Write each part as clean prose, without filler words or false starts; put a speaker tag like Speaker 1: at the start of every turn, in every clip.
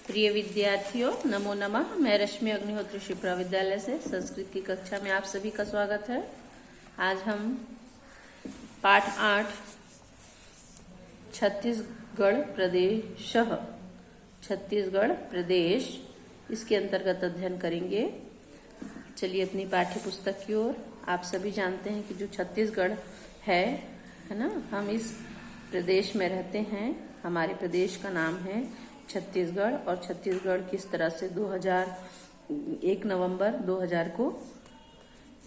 Speaker 1: प्रिय विद्यार्थियों, नमो नमः। मैं रश्मि अग्निहोत्री शिप्रा विद्यालय से संस्कृत की कक्षा में आप सभी का स्वागत है। आज हम पाठ 8 छत्तीसगढ़ प्रदेश इसके अंतर्गत अध्ययन करेंगे। चलिए अपनी पाठ्य पुस्तक की ओर। आप सभी जानते हैं कि जो छत्तीसगढ़ है ना, हम इस प्रदेश में रहते हैं। हमारे प्रदेश का नाम है छत्तीसगढ़ और छत्तीसगढ़ किस तरह से 1 नवंबर 2000 को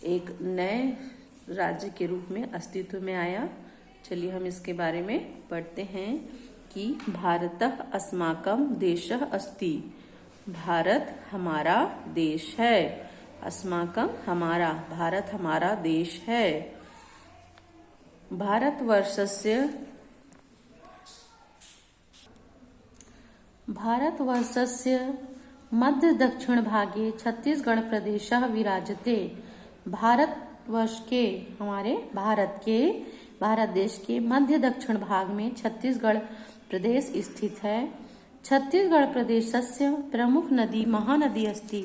Speaker 1: एक नए राज्य के रूप में अस्तित्व में आया। चलिए हम इसके बारे में पढ़ते हैं कि भारतः अस्माकं देशः अस्ति। भारत हमारा देश है। अस्माकं हमारा, भारत हमारा देश है। भारतवर्षस्य मध्य दक्षिण भागे छत्तीसगढ़ प्रदेशः विराजते। भारतवर्ष के, हमारे भारत देश के मध्य दक्षिण भाग में छत्तीसगढ़ प्रदेश स्थित है। छत्तीसगढ़ प्रदेशस्य प्रमुख नदी महानदी अस्ति।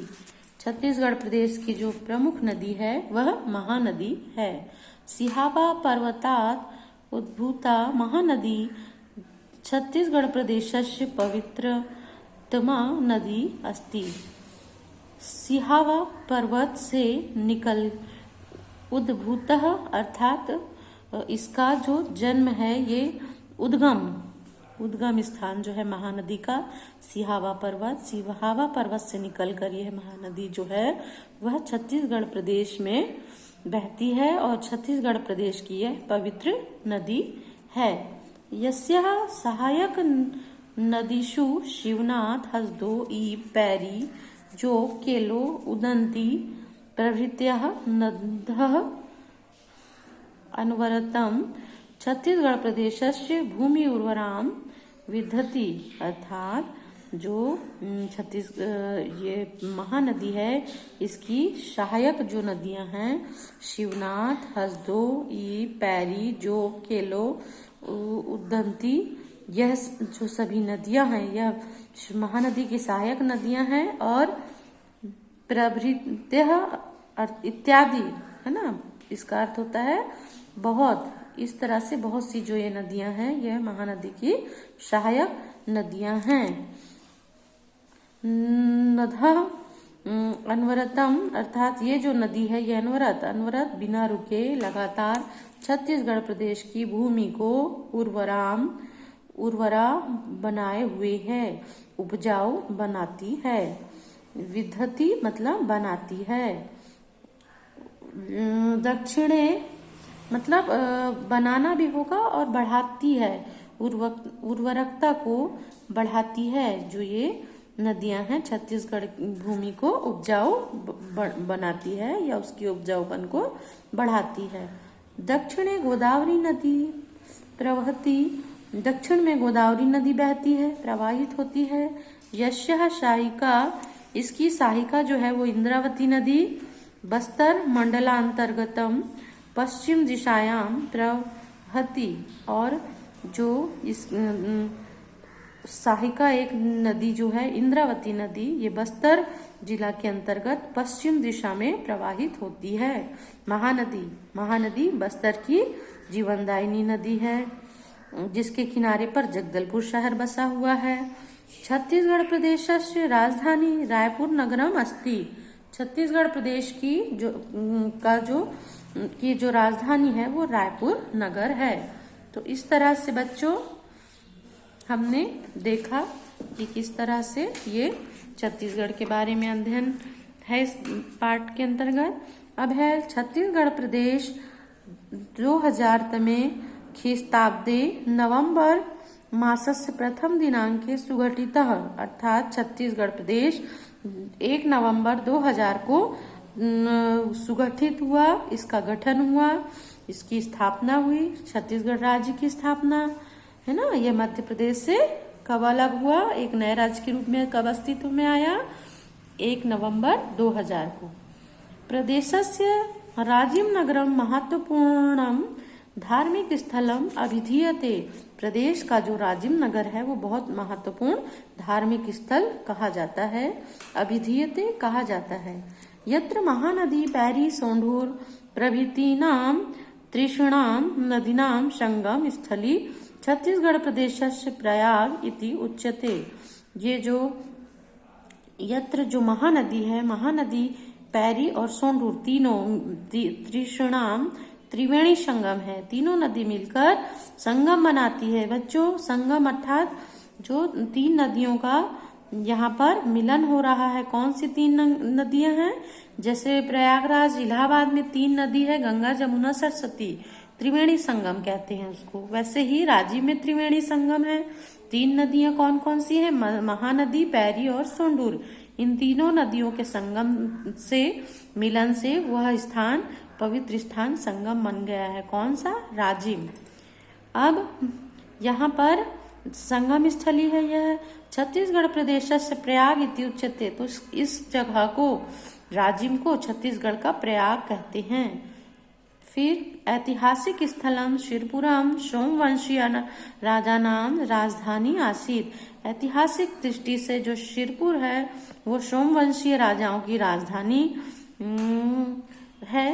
Speaker 1: छत्तीसगढ़ प्रदेश की जो प्रमुख नदी है वह महानदी है। सिहावा पर्वतात् उद्भूता महानदी छत्तीसगढ़ प्रदेशस्य पवित्रतमा नदी अस्ति। सिहावा पर्वत से निकल उद्भूतः अर्थात इसका जो जन्म है, ये उद्गम स्थान जो है महानदी का सिहावा पर्वत से निकलकर यह महानदी जो है वह छत्तीसगढ़ प्रदेश में बहती है और छत्तीसगढ़ प्रदेश की यह पवित्र नदी है। यस्याः सहायक नदीषु शिवनाथ, हसदो, ईब, पैरी, जोग, केलो, उदंती प्रभृतयः नद्यः अनवरतम छत्तीसगढ़ प्रदेशस्य भूमि उर्वरां विदधति। अर्थात जो ये महानदी है, इसकी सहायक जो नदियां हैं शिवनाथ, हसदो, ईब, पैरी, जोग, केलो, उदंती, यह जो सभी नदियां हैं यह महानदी की सहायक नदियां हैं। और प्रभृतयः इत्यादि है ना, इसका अर्थ होता है बहुत। इस तरह से बहुत सी जो ये नदियां हैं यह महानदी की सहायक नदियां हैं। नदः अनवरतम अर्थात ये जो नदी है ये अनवरत बिना रुके लगातार छत्तीसगढ़ प्रदेश की भूमि को उर्वरा बनाए हुए है, उपजाऊ बनाती है। विदधति मतलब बनाती है। दक्षिणे मतलब बनाना भी होगा और बढ़ाती है, उर्वरकता को बढ़ाती है। जो ये नदियां हैं छत्तीसगढ़ भूमि को उपजाऊ बनाती है या उसकी उपजाऊपन को बढ़ाती है। दक्षिणे गोदावरी नदी प्रवहती। दक्षिण में गोदावरी नदी बहती है, प्रवाहित होती है। यस्याः शाखा, इसकी शाखा जो है वो इंद्रावती नदी बस्तर मंडलांतर्गतम पश्चिम दिशायां प्रवहती। और जो इस सहायिका एक नदी जो है इंद्रावती नदी, ये बस्तर जिला के अंतर्गत पश्चिम दिशा में प्रवाहित होती है। महानदी बस्तर की जीवनदायिनी नदी है, जिसके किनारे पर जगदलपुर शहर बसा हुआ है। छत्तीसगढ़ प्रदेशस्य राजधानी रायपुर नगरम अस्ति। छत्तीसगढ़ प्रदेश की जो राजधानी है वो रायपुर नगर है। तो इस तरह से बच्चों हमने देखा कि किस तरह से ये छत्तीसगढ़ के बारे में अध्ययन है इस पाठ के अंतर्गत। अब है छत्तीसगढ़ प्रदेश 2000 तमे ख्रीस्ताब्दे नवंबर मासस्य प्रथम दिनांके सुगठितः। अर्थात छत्तीसगढ़ प्रदेश 1 नवंबर 2000 को सुगठित हुआ, इसका गठन हुआ, इसकी स्थापना हुई। छत्तीसगढ़ राज्य की स्थापना है ना, यह मध्य प्रदेश से कब अलग हुआ, एक नए राज्य के रूप में कब अस्तित्व में आया, 1 नवंबर 2000 को। प्रदेशस्य राज्यम नगरम महत्वपूर्णम धार्मिक स्थलम अभिधीयते, प्रदेश का जो राजिम नगर है वो बहुत महत्वपूर्ण धार्मिक स्थल कहा जाता है, अभिधीयते कहा जाता है। यत्र महानदी पैरी सोंढूर प्रभृतीनां त्रिषणां नदीनां संगम स्थली छत्तीसगढ़ प्रदेशस्य प्रयाग इति उच्यते। ये जो यत्र जो महानदी है, महानदी पैरी और सोंढूर तीनों त्रिषणाम त्रिवेणी संगम है, तीनों नदी मिलकर संगम बनाती है। बच्चों संगम अर्थात जो तीन नदियों का यहाँ पर मिलन हो रहा है। कौन सी तीन नदियां हैं? जैसे प्रयागराज इलाहाबाद में तीन नदी है, गंगा जमुना सरस्वती, त्रिवेणी संगम कहते हैं उसको। वैसे ही रांची में त्रिवेणी संगम है। तीन नदियां कौन कौन सी है? महानदी, पैरी और सोंढूर। इन तीनों नदियों के संगम से मिलन से वह स्थान पवित्र स्थान संगम बन गया है। कौन सा? राजिम। अब यहाँ पर संगम स्थली है यह छत्तीसगढ़ प्रदेश से प्रयाग इति उच्यते। तो इस जगह को, राजिम को छत्तीसगढ़ का प्रयाग कहते हैं। फिर ऐतिहासिक स्थलम शिरपुरम सोमवंशीय राजा नाम राजधानी आसीत। ऐतिहासिक दृष्टि से जो शिरपुर है वो सोमवंशीय राजाओं की राजधानी है।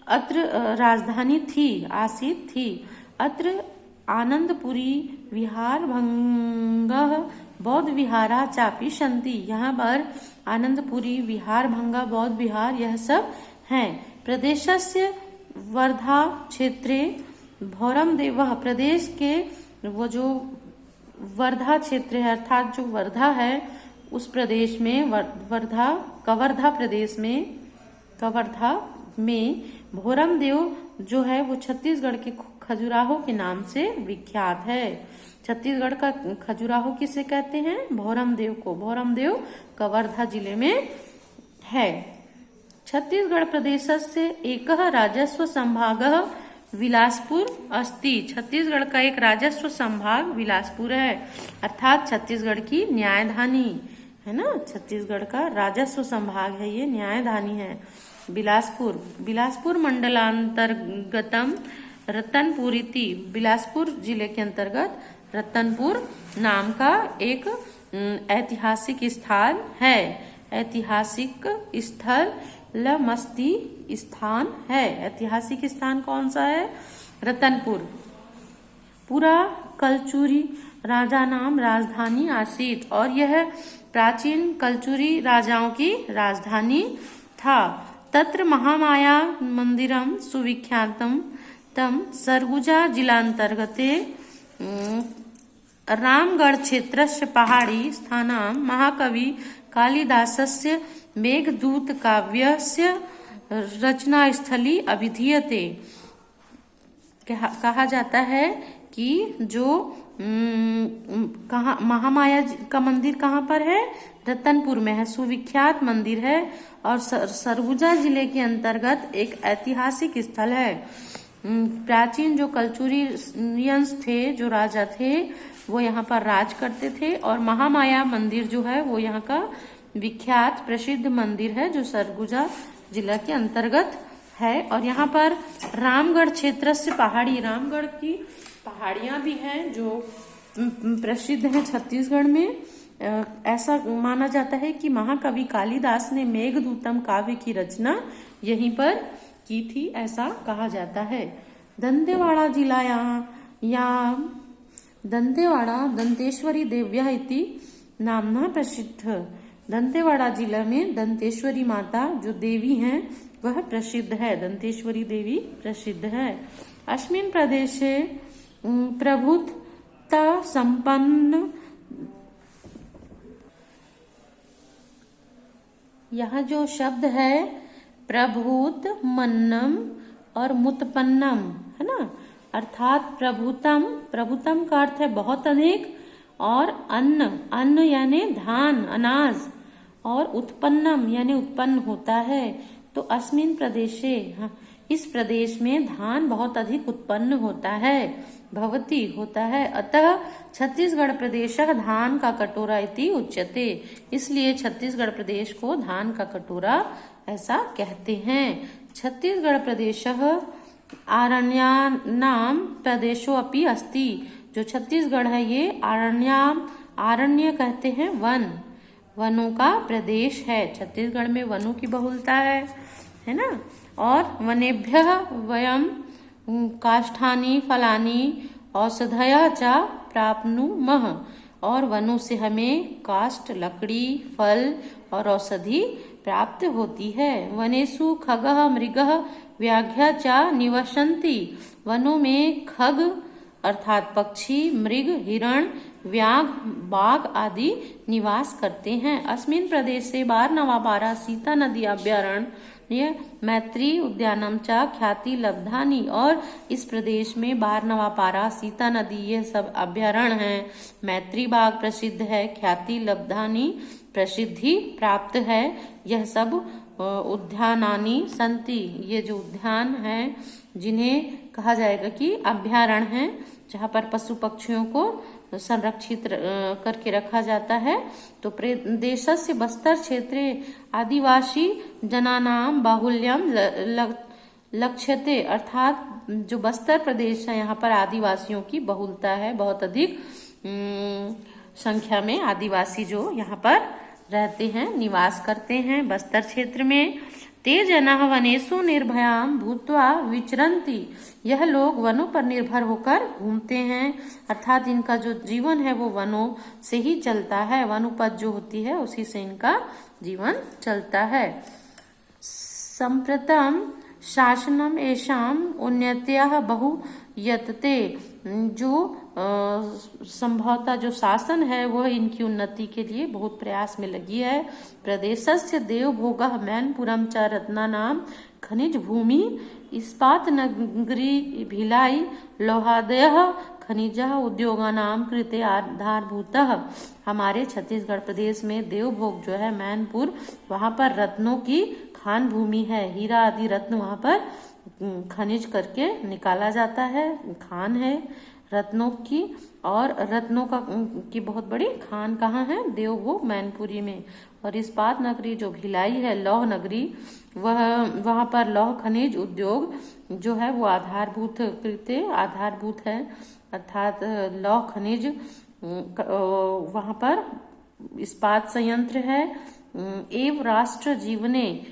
Speaker 1: अत्र राजधानी थी, आसीत थी। अत्र आनंदपुरी विहार भंगः बौद्ध विहारा चापी संति। यहाँ पर आनंदपुरी विहार भंगा बौद्ध विहार यह सब हैं। प्रदेशस्य वर्धा क्षेत्रे भौरम देवः। प्रदेश के वो जो वर्धा क्षेत्र है अर्थात जो वर्धा है उस प्रदेश में वर्धा कवर्धा प्रदेश में कवर्धा में भौरम देव जो है वो छत्तीसगढ़ के खजुराहो के नाम से विख्यात है। छत्तीसगढ़ का खजुराहो किसे कहते हैं? भौरम देव को। भौरम देव कवर्धा जिले में है। छत्तीसगढ़ प्रदेशस्य एकः राजस्व संभागः विलासपुर अस्ति। छत्तीसगढ़ का एक राजस्व संभाग विलासपुर है, अर्थात छत्तीसगढ़ की न्यायधानी है ना। छत्तीसगढ़ का राजस्व संभाग है ये, न्यायधानी है बिलासपुर। बिलासपुर मंडलांतर्गतम रतनपुर इति। बिलासपुर जिले के अंतर्गत रतनपुर नाम का एक ऐतिहासिक स्थल है। ऐतिहासिक स्थल लमस्ती स्थान है। ऐतिहासिक स्थान कौन सा है? रतनपुर। पूरा कलचुरी राजा नाम राजधानी आसीत। और यह प्राचीन कलचुरी राजाओं की राजधानी था। तत्र महामाया मंदिरम सुविख्यातम तम सरगुजा जिलांतर्गते रामगढ़ क्षेत्रस्य पहाड़ी स्थानां महाकवि कालिदासस्य मेघदूत काव्यस्य रचना स्थली अभिधीयते। कहा जाता है कि जो कहाँ महामाया का मंदिर कहाँ पर है? रतनपुर में है, सुविख्यात मंदिर है और सरगुजा जिले के अंतर्गत एक ऐतिहासिक स्थल है। प्राचीन जो कलचुरियंस थे, जो राजा थे, वो यहाँ पर राज करते थे और महामाया मंदिर जो है वो यहाँ का विख्यात प्रसिद्ध मंदिर है जो सरगुजा जिला के अंतर्गत है। और यहाँ पर रामगढ़ क्षेत्र से पहाड़ी, रामगढ़ की पहाड़ियां भी हैं जो प्रसिद्ध हैं छत्तीसगढ़ में। ऐसा माना जाता है कि महाकवि कालिदास ने मेघदूतम काव्य की रचना यहीं पर की थी, ऐसा कहा जाता है। दंतेवाड़ा जिला या दंतेवाड़ा दंतेश्वरी देव्या इति नामना प्रसिद्ध। दंतेवाड़ा जिला में दंतेश्वरी माता जो देवी हैं वह प्रसिद्ध है, दंतेश्वरी देवी प्रसिद्ध है। अस्मिन् प्रदेशे प्रभुत्ता संपन्न, यह जो शब्द है प्रभुत मन्नम और मुतपन्नम है ना, अर्थात प्रभुतम, प्रभुतम का अर्थ है बहुत अधिक, और अन्न, अन्न यानी धान अनाज, और उत्पन्नम यानी उत्पन्न होता है। तो अस्मिन प्रदेशे, इस प्रदेश में धान बहुत अधिक उत्पन्न होता है, भवती होता है। अतः छत्तीसगढ़ प्रदेश धान का कटोरा इति उच्यते। इसलिए छत्तीसगढ़ प्रदेश को धान का कटोरा ऐसा कहते हैं। छत्तीसगढ़ प्रदेश आरण्यानां प्रदेशो अपि अस्ति। जो छत्तीसगढ़ है ये आरण्य कहते हैं वनों का प्रदेश है। छत्तीसगढ़ में वनों की बहुलता है ना। और वनेभ्यः वयं काष्ठानि फलानि औषधयः च प्राप्नुमः। और वनों से हमें काष्ठ, लकड़ी, फल और औषधि प्राप्त होती है। वनेषु खगः मृगः व्याघ्र च निवसन्ति। वनों में खग अर्थात पक्षी, मृग, हिरण, व्याघ्र, बाघ आदि निवास करते हैं। अस्मिन् प्रदेशे बारनवापारा सीता नदी अभयारण्य मैत्री उद्यानम च ख्याति लब्धानि। और इस प्रदेश में बारनवापारा, सीता नदी ये सब अभयारण्य हैं। मैत्री बाग प्रसिद्ध है, ख्याति लब्धानि प्रसिद्धि प्राप्त है। यह सब उद्यानानि संति। ये जो उद्यान हैं जिन्हें कहा जाएगा कि अभयारण्य हैं, जहाँ पर पशु पक्षियों को संरक्षित करके रखा जाता है। तो प्रदेशस्य बस्तर क्षेत्रे आदिवासी जनानां बाहुल्यम लक्ष्यते। अर्थात जो बस्तर प्रदेश है यहाँ पर आदिवासियों की बहुलता है, बहुत अधिक संख्या में आदिवासी जो यहाँ पर रहते हैं, निवास करते हैं बस्तर क्षेत्र में। ते जनाः वनेषु निर्भयां भूत्वा विचरन्ति। यह लोग वनों पर निर्भर होकर घूमते हैं, अर्थात इनका जो जीवन है वो वनों से ही चलता है। वन उपज जो होती है उसी से इनका जीवन चलता है। संप्रतम शासनम एषाम उन्नत्याः बहु यतते। जो संभवतः जो शासन है वह इनकी उन्नति के लिए बहुत प्रयास में लगी है। प्रदेशस्य देवभोगः मैनपुरम च रत्नानां खनिज भूमि इस्पात नगरी भिलाई लौहादयः खनिजः उद्योगानां कृते आधारभूतः। हमारे छत्तीसगढ़ प्रदेश में देवभोग जो है मैनपुर, वहाँ पर रत्नों की खान भूमि है। हीरा आदि रत्न वहाँ पर खनिज करके निकाला जाता है, खान है रत्नों की। और रत्नों की बहुत बड़ी खान कहाँ है? देवभोग मैनपुरी में। और इस्पात नगरी जो भिलाई है, लौह नगरी, वहाँ पर लौह खनिज उद्योग जो है वो आधारभूत है, अर्थात लौह खनिज वहाँ पर इस्पात संयंत्र है। एवं राष्ट्र जीवने,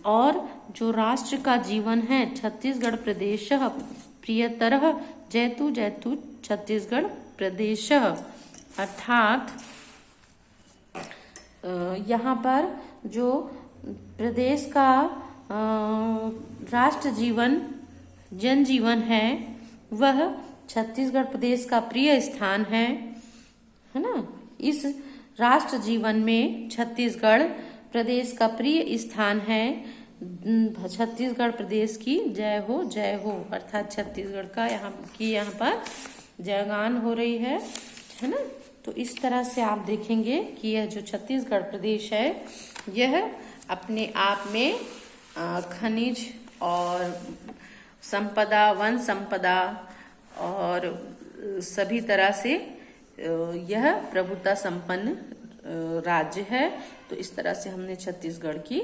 Speaker 1: और जो राष्ट्र का जीवन है छत्तीसगढ़ प्रदेश प्रियतरः जयतु जयतु छत्तीसगढ़ प्रदेश। अर्थात यहाँ पर जो प्रदेश का राष्ट्र जीवन जनजीवन है वह छत्तीसगढ़ प्रदेश का प्रिय स्थान है ना। इस राष्ट्र जीवन में छत्तीसगढ़ प्रदेश का प्रिय स्थान है। छत्तीसगढ़ प्रदेश की जय हो अर्थात छत्तीसगढ़ का यहाँ पर जयगान हो रही है ना। तो इस तरह से आप देखेंगे कि यह जो छत्तीसगढ़ प्रदेश है यह अपने आप में खनिज और संपदा, वन संपदा और सभी तरह से यह प्रभुता संपन्न राज्य है। तो इस तरह से हमने छत्तीसगढ़ की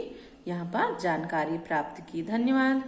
Speaker 1: यहाँ पर जानकारी प्राप्त की। धन्यवाद।